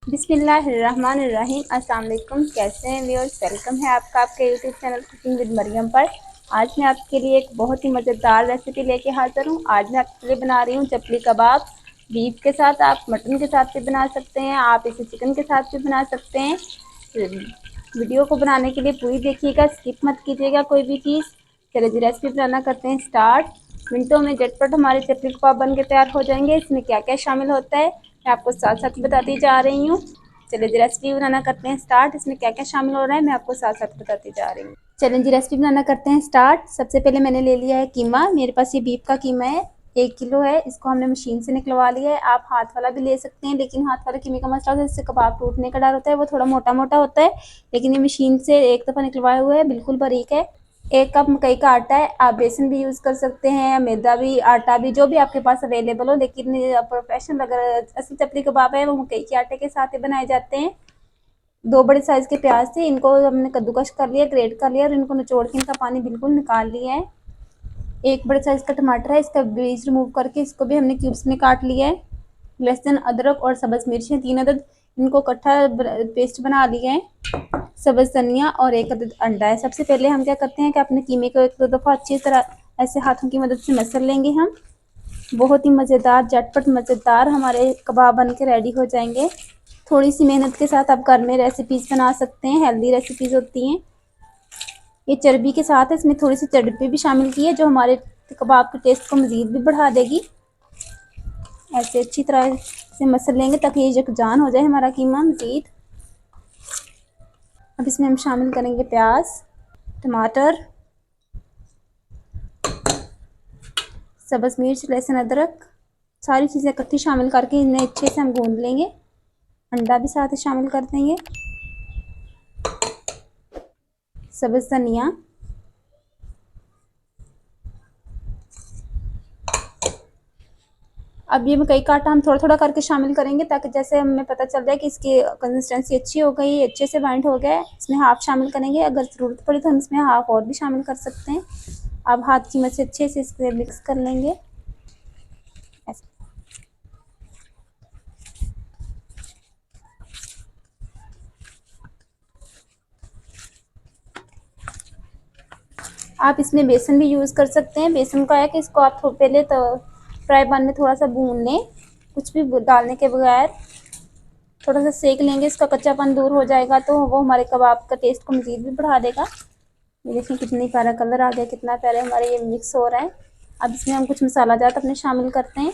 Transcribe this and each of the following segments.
बिस्मिल्लाहिर्रहमानिर्रहीम। अस्सलाम वालेकुम। कैसे हैं व्यूअर्स? वेलकम है आपका आपके YouTube channel cooking with Mariyam पर। आज मैं आपके लिए एक बहुत ही मज़ेदार रेसिपी लेके हाज़िर हूँ। आज मैं आपके लिए बना रही हूँ चपली कबाब। बीफ के साथ, आप मटन के साथ भी बना सकते हैं, आप इसे चिकन के साथ भी बना सकते हैं। वीडियो को बनाने के लिए पूरी देखिएगा, स्किप मत कीजिएगा कोई भी चीज़। चलिए जी, रेसिपी बनाना करते हैं स्टार्ट। मिनटों में झटपट हमारे चपली कबाब बन के तैयार हो जाएंगे। इसमें क्या क्या शामिल होता है मैं आपको साथ साथ बताती जा रही हूँ। चलिए जी, रेसिपी बनाना करते हैं स्टार्ट। इसमें क्या क्या शामिल हो रहा है मैं आपको साथ साथ बताती जा रही हूँ। चलिए जी, रेसिपी बनाना करते हैं स्टार्ट। सबसे पहले मैंने ले लिया है कीमा। मेरे पास ये बीफ का कीमा है, 1 किलो है। इसको हमने मशीन से निकलवा लिया है। आप हाथ वाला भी ले सकते हैं, लेकिन हाथ वाला कीमे का मसला होता है, इससे कबाब टूटने का डर होता है, वो थोड़ा मोटा मोटा होता है। लेकिन ये मशीन से एक दफ़ा निकलवाया हुआ है, बिल्कुल बारीक है। 1 कप मकई का आटा है। आप बेसन भी यूज़ कर सकते हैं, मैदा भी, आटा भी, जो भी आपके पास अवेलेबल हो। लेकिन प्रोफेशनल अगर असली चपली कबाब है वो मकई के आटे के साथ ही बनाए जाते हैं। 2 बड़े साइज़ के प्याज थे, इनको हमने कद्दूकश कर लिया, ग्रेट कर लिया और इनको निचोड़ के इनका पानी बिल्कुल निकाल लिया है। 1 बड़े साइज़ का टमाटर है, इसका बीज रिमूव करके इसको भी हमने क्यूब्स में काट लिया है। लहसुन, अदरक और सब्ज़ मिर्च हैं 3 अदद, इनको इकट्ठा पेस्ट बना लिया है। सब्ज़ धनिया और 1 अदद अंडा है। सबसे पहले हम क्या करते हैं कि अपने कीमे को 1-2 दफ़ा अच्छी तरह ऐसे हाथों की मदद से मसल लेंगे हम। बहुत ही मज़ेदार, झटपट मज़ेदार हमारे कबाब बन के रेडी हो जाएंगे। थोड़ी सी मेहनत के साथ आप घर में रेसिपीज़ बना सकते हैं, हेल्दी रेसिपीज़ होती हैं। ये चर्बी के साथ है, इसमें थोड़ी सी चर्बी भी शामिल की है जो हमारे कबाब के टेस्ट को मज़ीद भी बढ़ा देगी। ऐसे अच्छी तरह से मसल लेंगे ताकि ये यकजान हो जाए हमारा कीमा मज़ीद। अब इसमें हम शामिल करेंगे प्याज, टमाटर, सब्ज़ मिर्च, लहसुन, अदरक, सारी चीज़ें इकट्ठी शामिल करके इन्हें अच्छे से हम गूंद लेंगे। अंडा भी साथ ही शामिल कर देंगे। सब्ज़ धनिया, अब ये मकई का आटा हम थोड़ा थोड़ा करके शामिल करेंगे ताकि जैसे हमें पता चल जाए कि इसकी कंसिस्टेंसी अच्छी हो गई, अच्छे से बाइंड हो गया है। इसमें हाफ शामिल करेंगे, अगर ज़रूरत पड़ी तो हम इसमें हाफ और भी शामिल कर सकते हैं। अब हाथ की मदद से अच्छे से इसको मिक्स कर लेंगे। आप इसमें बेसन भी यूज़ कर सकते हैं। बेसन का है कि इसको आप पहले तो फ्राई पैन में थोड़ा सा भून लें, कुछ भी डालने के बगैर थोड़ा सा सेक लेंगे, इसका कच्चापन दूर हो जाएगा तो वो हमारे कबाब का टेस्ट को मज़ीद भी बढ़ा देगा। ये देखिए कितनी प्यारा कलर आ गया, कितना प्यारा हमारा ये मिक्स हो रहा है। अब इसमें हम कुछ मसाला जात अपने शामिल करते हैं।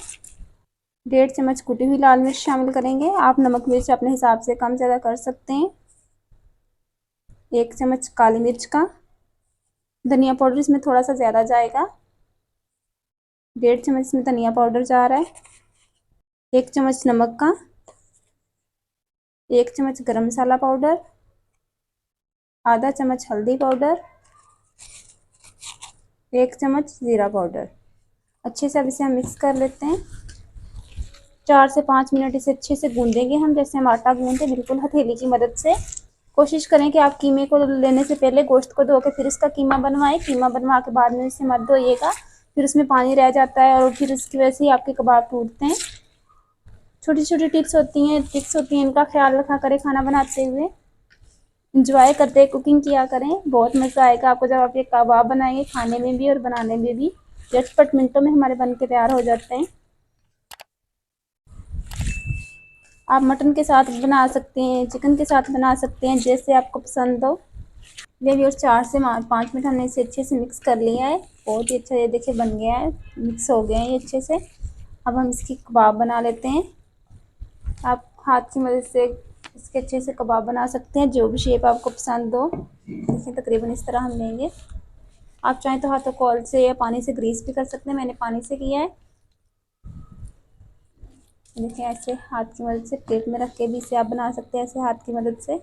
1.5 चम्मच कुटी हुई लाल मिर्च शामिल करेंगे। आप नमक मिर्च अपने हिसाब से कम ज़्यादा कर सकते हैं। 1 चम्मच काली मिर्च का। धनिया पाउडर इसमें थोड़ा सा ज़्यादा जाएगा, 1.5 चम्मच इसमें धनिया पाउडर जा रहा है। 1 चम्मच नमक का, 1 चम्मच गरम मसाला पाउडर, आधा चम्मच हल्दी पाउडर, 1 चम्मच ज़ीरा पाउडर। अच्छे से अब इसे हम मिक्स कर लेते हैं। 4 से 5 मिनट इसे अच्छे से गूंदेंगे हम, जैसे हम आटा गूंदते बिल्कुल हथेली की मदद से। कोशिश करें कि आप कीमे को लेने से पहले गोश्त को धो के फिर इसका कीमा बनवाएं। कीमा बनवा के बाद में इसे मत धोइएगा, फिर उसमें पानी रह जाता है और फिर उसकी वजह से ही आपके कबाब टूटते हैं। छोटी छोटी ट्रिक्स होती हैं इनका ख्याल रखा करें खाना बनाते हुए। इंजॉय करते कुकिंग किया करें, बहुत मज़ा आएगा आपको जब आप ये कबाब बनाएंगे, खाने में भी और बनाने में भी। झटपट मिनटों में हमारे बन के तैयार हो जाते हैं। आप मटन के साथ बना सकते हैं, चिकन के साथ बना सकते हैं, जैसे आपको पसंद हो। ये और 4 से 5 मिनट हमने इसे अच्छे से मिक्स कर लिया है। बहुत ही अच्छा ये देखिए बन गया है, मिक्स हो गए हैं ये अच्छे से। अब हम इसकी कबाब बना लेते हैं। आप हाथ की मदद से इसके अच्छे से कबाब बना सकते हैं, जो भी शेप आपको पसंद हो। देखिए तकरीबन इस तरह हम लेंगे। आप चाहें तो हाथों को ऑयल से या पानी से ग्रीस भी कर सकते हैं, मैंने पानी से किया है। देखिए ऐसे हाथ की मदद से प्लेट में रख के भी इसे आप बना सकते हैं, ऐसे हाथ की मदद से।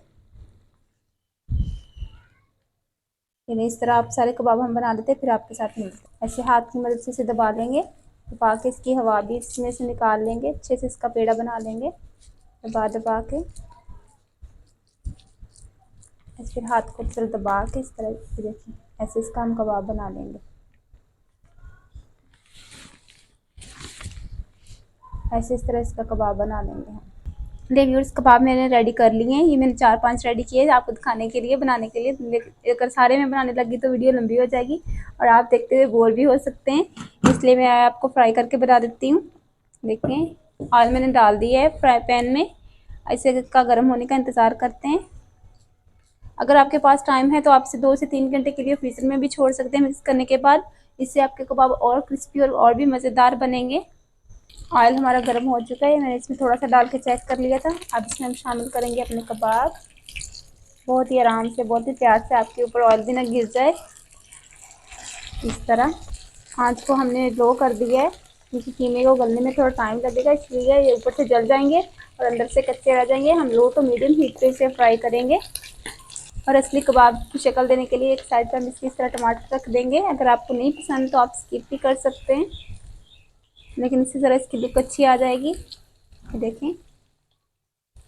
यानी इस तरह आप सारे कबाब हम बना लेते हैं, फिर आपके साथ मिलते हैं। ऐसे हाथ की मदद से इसे दबा लेंगे, दबा के इसकी हवा भी इसमें से निकाल लेंगे, अच्छे से इसका पेड़ा बना लेंगे दबा दबा के। फिर हाथ को फिर दबा के इस तरह देखिए ऐसे इसका हम कबाब बना लेंगे। ऐसे इस तरह इसका कबाब बना लेंगे हम। ये व्यूअर्स कबाब मैंने रेडी कर लिए हैं। ये मैंने 4-5 रेडी किए आपको दिखाने के लिए, बनाने के लिए। अगर सारे में बनाने लगी तो वीडियो लंबी हो जाएगी और आप देखते हुए बोर भी हो सकते हैं, इसलिए मैं आपको फ्राई करके बता देती हूँ। देखें, ऑयल मैंने डाल दिया है फ्राई पैन में। ऐसे का गर्म होने का इंतज़ार करते हैं। अगर आपके पास टाइम है तो आप इसे 2 से 3 घंटे के लिए फ्रीजर में भी छोड़ सकते हैं मिक्स करने के बाद। इससे आपके कबाब और क्रिस्पी और भी मज़ेदार बनेंगे। ऑयल हमारा गर्म हो चुका है, मैंने इसमें थोड़ा सा डाल के चेक कर लिया था। अब इसमें हम शामिल करेंगे अपने कबाब। बहुत ही आराम से, बहुत ही प्यार से, आपके ऊपर ऑयल भी ना गिर जाए। इस तरह आंच को हमने लो कर दिया है, क्योंकि कीमे को गलने में थोड़ा टाइम लगेगा, इसलिए ये ऊपर से जल जाएंगे और अंदर से कच्चे रह जाएंगे। हम लो टू मीडियम हीट पे इसे फ्राई करेंगे। और असली कबाब की शक्ल देने के लिए एक साइड पर हम इस तरह टमाटर रख देंगे। अगर आपको नहीं पसंद तो आप स्किप भी कर सकते हैं, लेकिन इसी तरह इसकी लुक अच्छी आ जाएगी। देखें,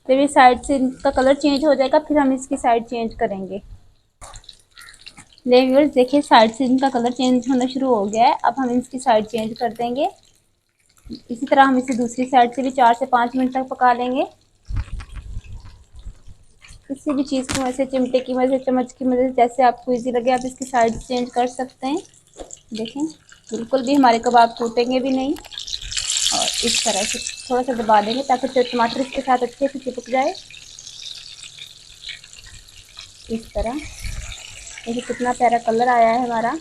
जब ये साइड से इनका कलर चेंज हो जाएगा फिर हम इसकी साइड चेंज करेंगे। व्यूअर्स देखिए, साइड से इनका कलर चेंज होना शुरू हो गया है। अब हम इसकी साइड चेंज कर देंगे। इसी तरह हम इसे दूसरी साइड से भी 4 से 5 मिनट तक पका लेंगे। किसी भी चीज़ की मदद से, चिमटे की मदद से, चम्मच की मदद से, जैसे आपको इजी लगे आप इसकी साइड चेंज कर सकते हैं। देखें, बिल्कुल भी हमारे कबाब टूटेंगे भी नहीं। और इस तरह से थोड़ा सा दबा देंगे ताकि टमाटर इसके साथ अच्छे से चिपक जाए। इस तरह देखिए कितना प्यारा कलर आया है हमारा।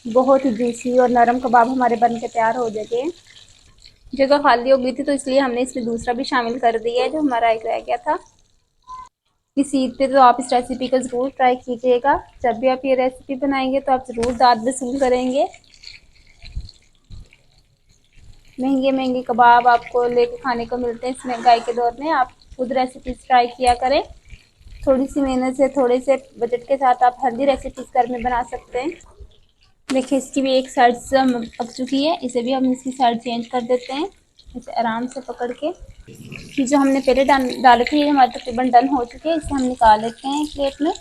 बहुत ही जूसी और नरम कबाब हमारे बन के तैयार हो जाते हैं। जगह खाली हो गई थी तो इसलिए हमने इसमें दूसरा भी शामिल कर दिया है जो हमारा एक रह गया था। इस ईद पे तो आप इस रेसिपी को ज़रूर ट्राई कीजिएगा। जब भी आप ये रेसिपी बनाएंगे तो आप ज़रूर दाद वसूल करेंगे। महंगे महंगे कबाब आपको लेके खाने को मिलते हैं इस महंगाई के दौर में। आप खुद रेसिपीज ट्राई किया करें। थोड़ी सी मेहनत से, थोड़े से बजट के साथ आप हेल्दी रेसिपीज घर में बना सकते हैं। देखिए, इसकी भी एक साइड से पक चुकी है, इसे भी हम इसकी साइड चेंज कर देते हैं इसे आराम से पकड़ के। ये जो हमने पहले डाले थे ये हमारे तकरीबन डन हो चुके हैं। इसे हम निकाल लेते हैं प्लेट में।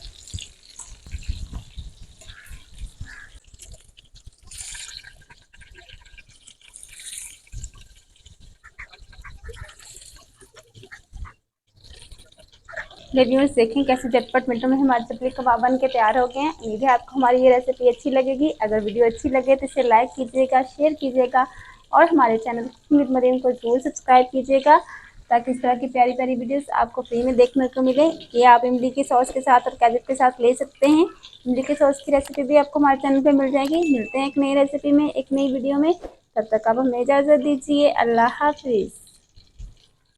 व्यूअर्स देखें कैसे झटपट मिनटों में हमारे चपली कबाब बन के तैयार हो गए हैं। उम्मीद है आपको हमारी ये रेसिपी अच्छी लगेगी। अगर वीडियो अच्छी लगे तो इसे लाइक कीजिएगा, शेयर कीजिएगा और हमारे चैनल कुकिंग विद मरियम को जरूर सब्सक्राइब कीजिएगा, ताकि इस तरह की प्यारी प्यारी वीडियोस आपको फ्री में देखने को मिले। ये आप इमली की सॉस के साथ और कैचअप के साथ ले सकते हैं। इमली की सॉस की रेसिपी भी आपको हमारे चैनल पर मिल जाएगी। मिलते हैं एक नई रेसिपी में, एक नई वीडियो में। तब तक आप हमें इजाज़त दीजिए। अल्लाह हाफिज़।